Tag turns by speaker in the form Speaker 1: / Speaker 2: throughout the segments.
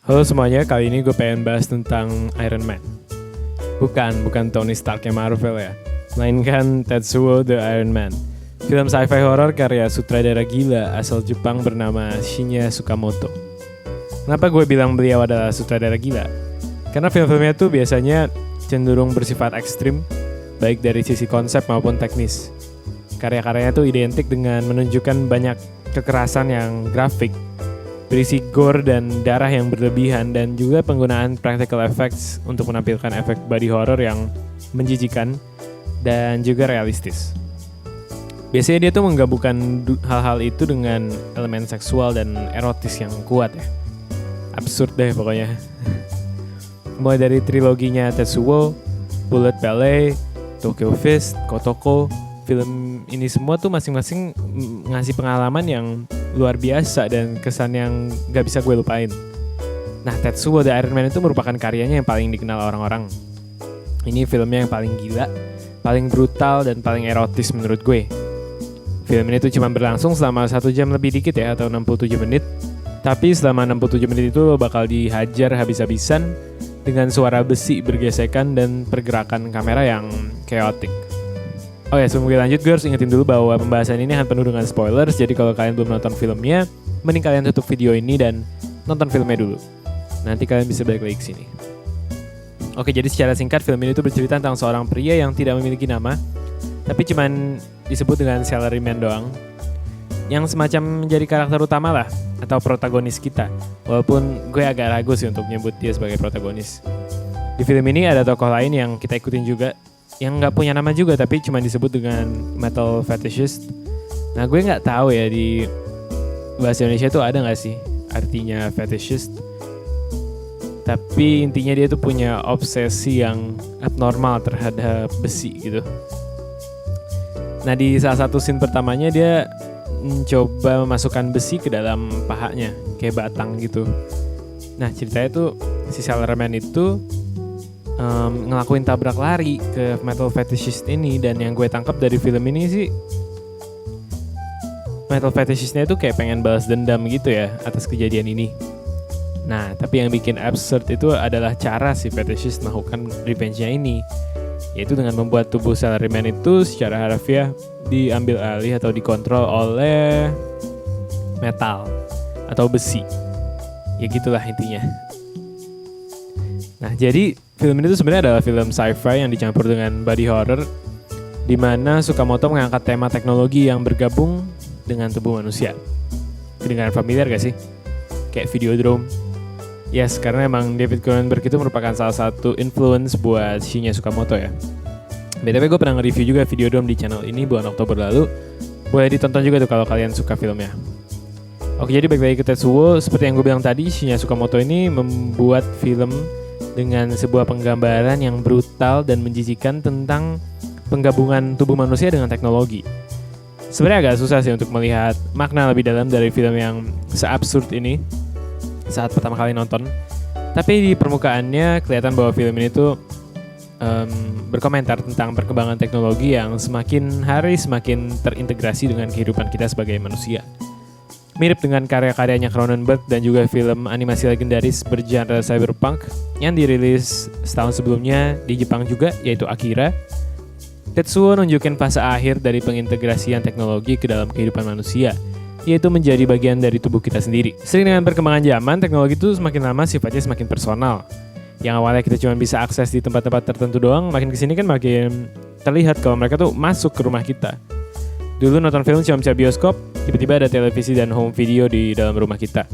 Speaker 1: Halo semuanya, kali ini gue pengen bahas tentang Iron Man. Bukan Tony Stark yang Marvel ya, melainkan Tetsuo the Iron Man. Film sci-fi horror karya sutradara gila asal Jepang bernama Shinya Tsukamoto. Kenapa gue bilang beliau adalah sutradara gila? Karena film-filmnya tuh biasanya cenderung bersifat ekstrim, baik dari sisi konsep maupun teknis. Karya-karyanya tuh identik dengan menunjukkan banyak kekerasan yang grafik, berisi gore dan darah yang berlebihan, dan juga penggunaan practical effects untuk menampilkan efek body horror yang menjijikan dan juga realistis. Biasanya dia tuh menggabungkan hal-hal itu dengan elemen seksual dan erotis yang kuat ya. Absurd deh pokoknya. Mulai dari triloginya Tetsuo, Bullet Ballet, Tokyo Fist, Kotoko, film ini semua tuh masing-masing ngasih pengalaman yang luar biasa dan kesan yang gak bisa gue lupain. Nah, Tetsuo the Iron Man itu merupakan karyanya yang paling dikenal orang-orang. Ini filmnya yang paling gila, paling brutal, dan paling erotis menurut gue. Film ini tuh cuma berlangsung selama 1 jam lebih dikit ya, atau 67 menit. Tapi selama 67 menit itu lo bakal dihajar habis-habisan dengan suara besi bergesekan dan pergerakan kamera yang chaotic. Oh ya, sebelum gue lanjut, gue harus ingetin dulu bahwa pembahasan ini akan penuh dengan spoilers. Jadi kalau kalian belum nonton filmnya, mending kalian tutup video ini dan nonton filmnya dulu. Nanti kalian bisa balik lagi ke sini. Oke, jadi secara singkat film ini tuh bercerita tentang seorang pria yang tidak memiliki nama, tapi cuman disebut dengan salaryman doang, yang semacam menjadi karakter utama lah, atau protagonis kita. Walaupun gue agak ragu sih untuk nyebut dia sebagai protagonis. Di film ini ada tokoh lain yang kita ikutin juga, yang nggak punya nama juga tapi cuma disebut dengan metal fetishist. Nah, gue nggak tahu ya di bahasa Indonesia tuh ada nggak sih artinya fetishist. Tapi intinya dia tuh punya obsesi yang abnormal terhadap besi gitu. Nah, di salah satu scene pertamanya dia mencoba memasukkan besi ke dalam pahanya kayak batang gitu. Nah, ceritanya tuh si salaryman itu ngelakuin tabrak lari ke metal fetishist ini, dan yang gue tangkap dari film ini sih metal fetishistnya itu kayak pengen balas dendam gitu ya atas kejadian ini. Nah, tapi yang bikin absurd itu adalah cara si fetishist melakukan revenge-nya ini, yaitu dengan membuat tubuh salaryman itu secara harfiah diambil alih atau dikontrol oleh metal atau besi. Ya gitulah intinya. Nah, jadi film ini tuh sebenarnya adalah film sci-fi yang dicampur dengan body horror, di mana Tsukamoto mengangkat tema teknologi yang bergabung dengan tubuh manusia. Kedengaran familiar gak sih? Kayak Videodrome. Yes, karena emang David Cronenberg itu merupakan salah satu influence buat Shinya Tsukamoto ya. BTW gue pernah nge-review juga Videodrome di channel ini bulan Oktober lalu. Boleh ditonton juga tuh kalau kalian suka filmnya. Oke, jadi balik lagi ke Tetsuo. Seperti yang gue bilang tadi, Shinya Tsukamoto ini membuat film dengan sebuah penggambaran yang brutal dan menjijikan tentang penggabungan tubuh manusia dengan teknologi. Sebenarnya agak susah sih untuk melihat makna lebih dalam dari film yang se-absurd ini saat pertama kali nonton. Tapi di permukaannya kelihatan bahwa film ini tuh berkomentar tentang perkembangan teknologi yang semakin hari semakin terintegrasi dengan kehidupan kita sebagai manusia. Mirip dengan karya-karyanya Cronenberg dan juga film animasi legendaris bergenre cyberpunk yang dirilis setahun sebelumnya di Jepang juga, yaitu Akira. Tetsuo nunjukin fase akhir dari pengintegrasian teknologi ke dalam kehidupan manusia, yaitu menjadi bagian dari tubuh kita sendiri. Sering dengan perkembangan zaman, teknologi itu semakin lama sifatnya semakin personal. Yang awalnya kita cuma bisa akses di tempat-tempat tertentu doang, makin kesini kan makin terlihat kalau mereka tuh masuk ke rumah kita. Dulu nonton film cuma bisa bioskop, tiba-tiba ada televisi dan home video di dalam rumah kita.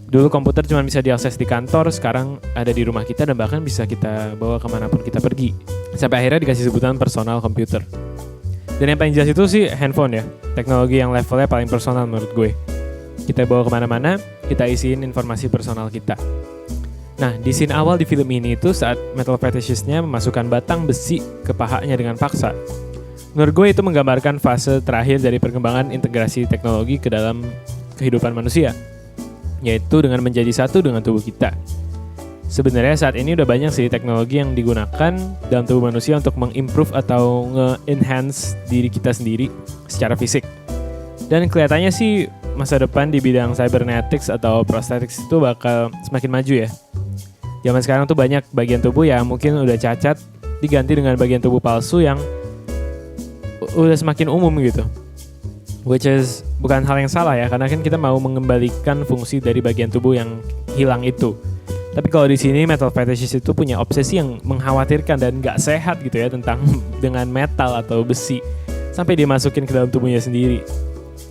Speaker 1: Dulu komputer cuma bisa diakses di kantor, sekarang ada di rumah kita dan bahkan bisa kita bawa kemanapun kita pergi. Sampai akhirnya dikasih sebutan personal computer. Dan yang paling jelas itu sih handphone ya, teknologi yang levelnya paling personal menurut gue. Kita bawa kemana-mana, kita isiin informasi personal kita. Nah, di scene awal di film ini itu saat metal fetishistnya memasukkan batang besi ke pahanya dengan paksa. Menurut gue itu menggambarkan fase terakhir dari perkembangan integrasi teknologi ke dalam kehidupan manusia, yaitu dengan menjadi satu dengan tubuh kita. Sebenarnya saat ini udah banyak sih teknologi yang digunakan dalam tubuh manusia untuk mengimprove atau nge-enhance diri kita sendiri secara fisik. Dan kelihatannya sih masa depan di bidang cybernetics atau prosthetics itu bakal semakin maju ya. Zaman sekarang tuh banyak bagian tubuh yang mungkin udah cacat diganti dengan bagian tubuh palsu yang udah semakin umum gitu. Which is bukan hal yang salah ya, karena kan kita mau mengembalikan fungsi dari bagian tubuh yang hilang itu. Tapi kalau di sini metal fetishist itu punya obsesi yang mengkhawatirkan dan nggak sehat gitu ya tentang dengan metal atau besi sampai dia masukin ke dalam tubuhnya sendiri.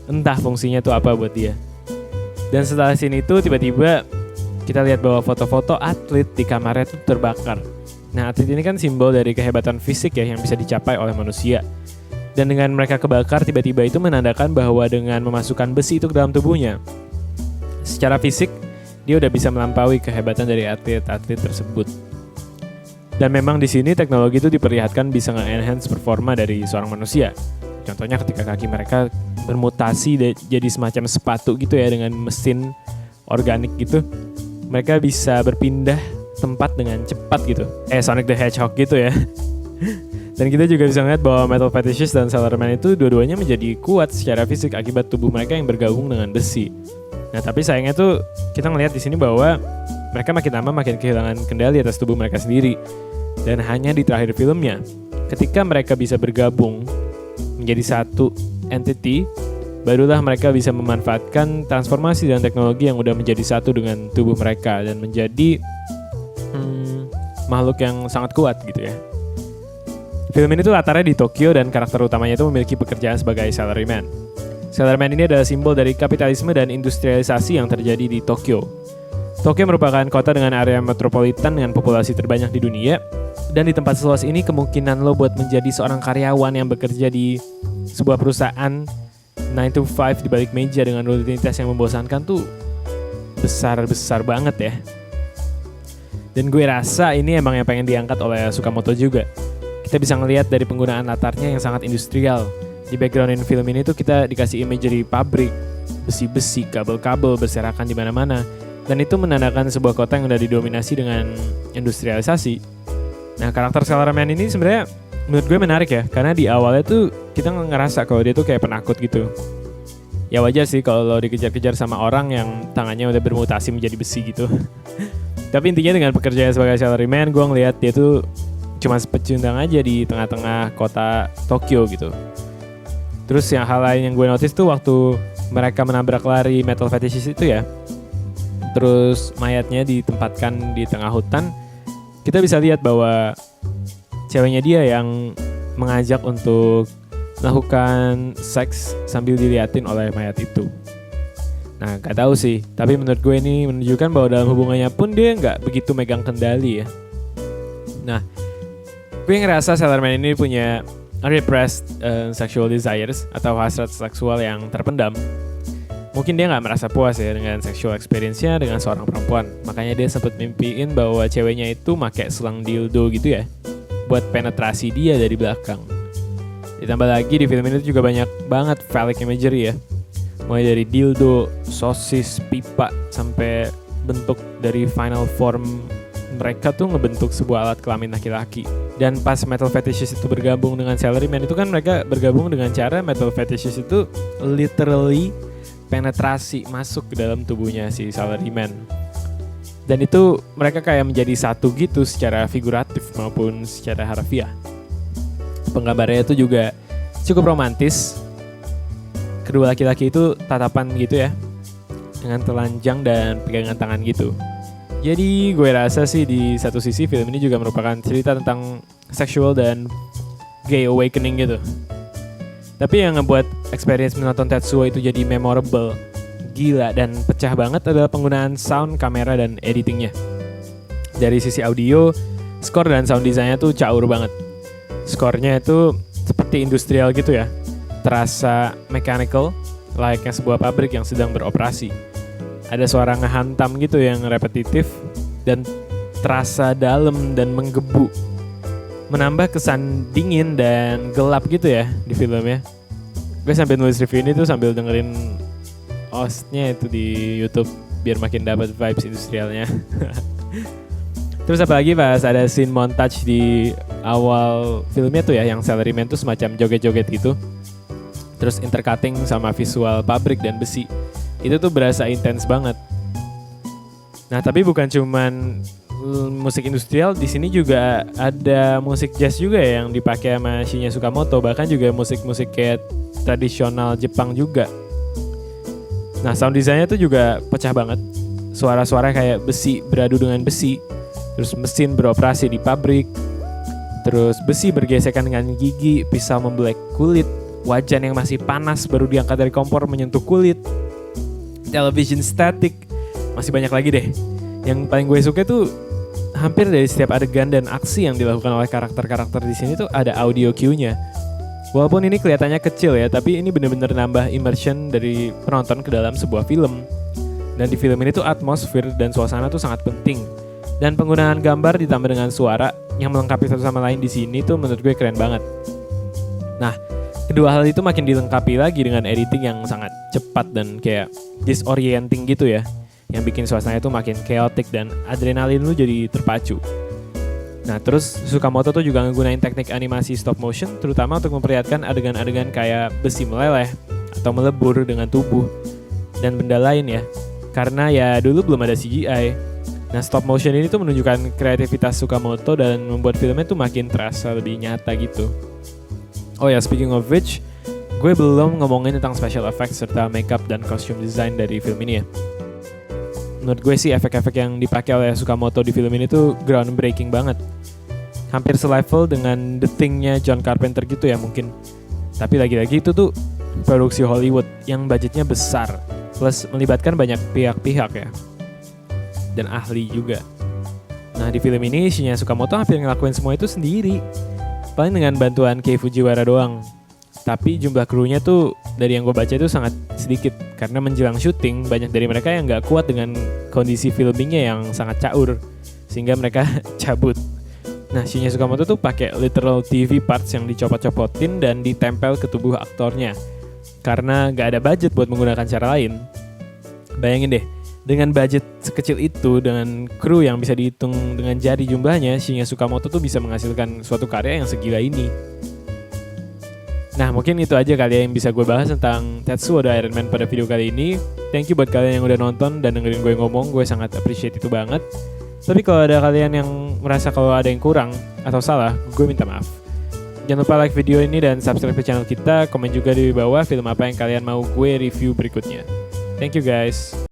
Speaker 1: Entah fungsinya tuh apa buat dia. Dan setelah sini tuh tiba-tiba kita lihat bahwa foto-foto atlet di kamarnya tuh terbakar. Nah, atlet ini kan simbol dari kehebatan fisik ya yang bisa dicapai oleh manusia. Dan dengan mereka kebakar, tiba-tiba itu menandakan bahwa dengan memasukkan besi itu ke dalam tubuhnya, secara fisik dia udah bisa melampaui kehebatan dari atlet-atlet tersebut. Dan memang di sini teknologi itu diperlihatkan bisa nge-enhance performa dari seorang manusia. Contohnya ketika kaki mereka bermutasi jadi semacam sepatu gitu ya dengan mesin organik gitu. Mereka bisa berpindah tempat dengan cepat gitu. Sonic the Hedgehog gitu ya. Dan kita juga bisa melihat bahwa metal fetishist dan Sailorman itu dua-duanya menjadi kuat secara fisik akibat tubuh mereka yang bergabung dengan besi. Nah, tapi sayangnya tuh kita ngelihat di sini bahwa mereka makin lama makin kehilangan kendali atas tubuh mereka sendiri. Dan hanya di terakhir filmnya, ketika mereka bisa bergabung menjadi satu entity, barulah mereka bisa memanfaatkan transformasi dan teknologi yang udah menjadi satu dengan tubuh mereka dan menjadi makhluk yang sangat kuat gitu ya. Film ini tuh latarnya di Tokyo dan karakter utamanya itu memiliki pekerjaan sebagai salaryman. Salaryman ini adalah simbol dari kapitalisme dan industrialisasi yang terjadi di Tokyo. Tokyo merupakan kota dengan area metropolitan dengan populasi terbanyak di dunia. Dan di tempat seluas ini kemungkinan lo buat menjadi seorang karyawan yang bekerja di sebuah perusahaan 9 to 5 di balik meja dengan rutinitas yang membosankan tuh besar banget ya. Dan gue rasa ini emang yang pengen diangkat oleh Tsukamoto juga. Kita bisa ngelihat dari penggunaan latarnya yang sangat industrial. Di backgroundin film ini tuh kita dikasih imagery pabrik, besi-besi, kabel-kabel berserakan di mana-mana. Dan itu menandakan sebuah kota yang udah didominasi dengan industrialisasi. Nah, karakter Sailorman ini sebenarnya menurut gue menarik ya, karena di awalnya tuh kita ngerasa kalau dia tuh kayak penakut gitu. Ya wajar sih kalau dikejar-kejar sama orang yang tangannya udah bermutasi menjadi besi gitu. Tapi intinya dengan pekerjaan sebagai salaryman, gue ngeliat dia tuh cuma pecundang aja di tengah-tengah kota Tokyo gitu. Terus yang hal lain yang gue notice tuh waktu mereka menabrak lari metal fetishist itu ya, terus mayatnya ditempatkan di tengah hutan, kita bisa lihat bahwa ceweknya dia yang mengajak untuk melakukan seks sambil diliatin oleh mayat itu. Nah, gak tahu sih, tapi menurut gue ini menunjukkan bahwa dalam hubungannya pun dia gak begitu megang kendali ya. Nah, gue ngerasa Sailorman ini punya unrepressed sexual desires atau hasrat seksual yang terpendam. Mungkin dia gak merasa puas ya dengan sexual experience-nya dengan seorang perempuan. Makanya dia sempat mimpiin bahwa ceweknya itu pakai selang dildo gitu ya, buat penetrasi dia dari belakang. Ditambah lagi di film ini juga banyak banget phallic imagery ya. Mulai dari dildo, sosis, pipa, sampai bentuk dari final form mereka tuh ngebentuk sebuah alat kelamin laki-laki. Dan pas metal fetishist itu bergabung dengan salaryman itu kan mereka bergabung dengan cara metal fetishist itu literally penetrasi masuk ke dalam tubuhnya si salaryman. Dan itu mereka kayak menjadi satu gitu secara figuratif maupun secara harfiah. Penggambarannya itu juga cukup romantis. Kedua laki-laki itu tatapan gitu ya, dengan telanjang dan pegangan tangan gitu. Jadi gue rasa sih di satu sisi film ini juga merupakan cerita tentang sexual dan gay awakening gitu. Tapi yang ngebuat experience menonton Tetsuo itu jadi memorable, gila, dan pecah banget adalah penggunaan sound, kamera, dan editingnya. Dari sisi audio, skor dan sound design-nya tuh caur banget. Skornya itu seperti industrial gitu ya, terasa mechanical, layaknya sebuah pabrik yang sedang beroperasi. Ada suara ngehantam gitu yang repetitif dan terasa dalam dan menggebu. Menambah kesan dingin dan gelap gitu ya di filmnya. Gue sambil nulis review ini tuh sambil dengerin hostnya itu di YouTube biar makin dapat vibes industrialnya. Terus apalagi pas ada scene montage di awal filmnya tuh ya, yang salaryman tuh semacam joget-joget gitu. Terus intercutting sama visual pabrik dan besi. itu tuh berasa intens banget. Nah tapi bukan cuman musik industrial, di sini juga ada musik jazz juga ya yang dipakai sama Shinya Tsukamoto, bahkan juga musik-musik kayak tradisional Jepang juga. Nah sound design-nya tuh juga pecah banget. Suara-suara kayak besi beradu dengan besi, terus mesin beroperasi di pabrik, terus besi bergesekan dengan gigi, pisau membelek kulit, wajan yang masih panas baru diangkat dari kompor menyentuh kulit, television static, masih banyak lagi deh. Yang paling gue suka tuh hampir dari setiap adegan dan aksi yang dilakukan oleh karakter-karakter di sini tuh ada audio cue-nya. Walaupun ini kelihatannya kecil ya, tapi ini bener-bener nambah immersion dari penonton ke dalam sebuah film. Dan di film ini tuh atmosfer dan suasana tuh sangat penting. Dan penggunaan gambar ditambah dengan suara yang melengkapi satu sama lain di sini tuh menurut gue keren banget. Nah, kedua hal itu makin dilengkapi lagi dengan editing yang sangat cepat dan kayak disorienting gitu ya. Yang bikin suasana itu makin chaotic dan adrenalin lu jadi terpacu. Nah terus Tsukamoto tuh juga nggunain teknik animasi stop motion terutama untuk memperlihatkan adegan-adegan kayak besi meleleh atau melebur dengan tubuh dan benda lain ya. Karena ya dulu belum ada CGI. Nah stop motion ini tuh menunjukkan kreativitas Tsukamoto dan membuat filmnya tuh makin terasa lebih nyata gitu. Oh ya speaking of which, gue belum ngomongin tentang special effects serta makeup dan costume design dari film ini ya. Menurut gue sih efek-efek yang dipakai oleh Tsukamoto di film ini tuh groundbreaking banget. Hampir selevel dengan The Thing-nya John Carpenter gitu ya mungkin. Tapi lagi-lagi itu tuh produksi Hollywood yang budgetnya besar. Plus melibatkan banyak pihak-pihak ya. Dan ahli juga. Nah di film ini Shinya Tsukamoto hampir ngelakuin semua itu sendiri. Paling dengan bantuan Kei Fujiwara doang. Tapi jumlah krunya tuh dari yang gue baca itu sangat sedikit. Karena menjelang syuting banyak dari mereka yang gak kuat dengan kondisi filmingnya yang sangat caur. Sehingga mereka cabut. Nah Shinya Tsukamoto tuh pakai literal TV parts yang dicopot-copotin dan ditempel ke tubuh aktornya. Karena gak ada budget buat menggunakan cara lain. Bayangin deh, dengan budget sekecil itu, dengan kru yang bisa dihitung dengan jari jumlahnya, Shinya Tsukamoto tuh bisa menghasilkan suatu karya yang segila ini. Nah mungkin itu aja kali ya yang bisa gue bahas tentang Tetsuo the Iron Man pada video kali ini. Thank you buat kalian yang udah nonton dan dengerin gue ngomong, gue sangat appreciate itu banget. Tapi kalau ada kalian yang merasa kalau ada yang kurang atau salah, gue minta maaf. Jangan lupa like video ini dan subscribe ke channel kita. Komen juga di bawah film apa yang kalian mau gue review berikutnya. Thank you guys.